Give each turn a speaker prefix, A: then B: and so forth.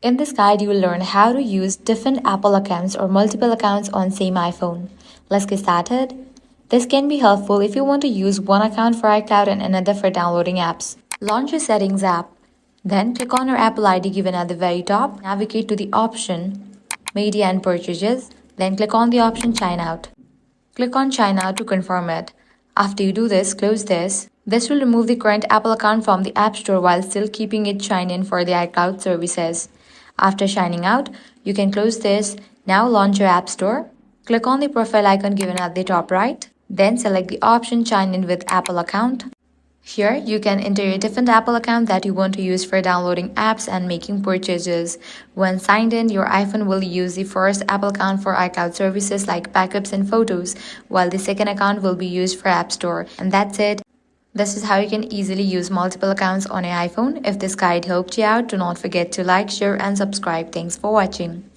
A: In this guide, you will learn how to use different Apple accounts or multiple accounts on same iPhone. Let's get started. This can be helpful if you want to use one account for iCloud and another for downloading apps. Launch your Settings app. Then click on your Apple ID given at the very top. Navigate to the option Media and Purchases. Then click on the option Sign Out. Click on Sign Out to confirm it. After you do this, close this. This will remove the current Apple account from the App Store while still keeping it signed in for the iCloud services. After signing out, you can close this. Now launch your App Store. Click on the profile icon given at the top right. Then select the option Sign in with Apple account. Here, you can enter a different Apple account that you want to use for downloading apps and making purchases. When signed in, your iPhone will use the first Apple account for iCloud services like backups and photos, while the second account will be used for App Store. And that's it. This is how you can easily use multiple accounts on your iPhone. If this guide helped you out, do not forget to like, share, and subscribe. Thanks for watching.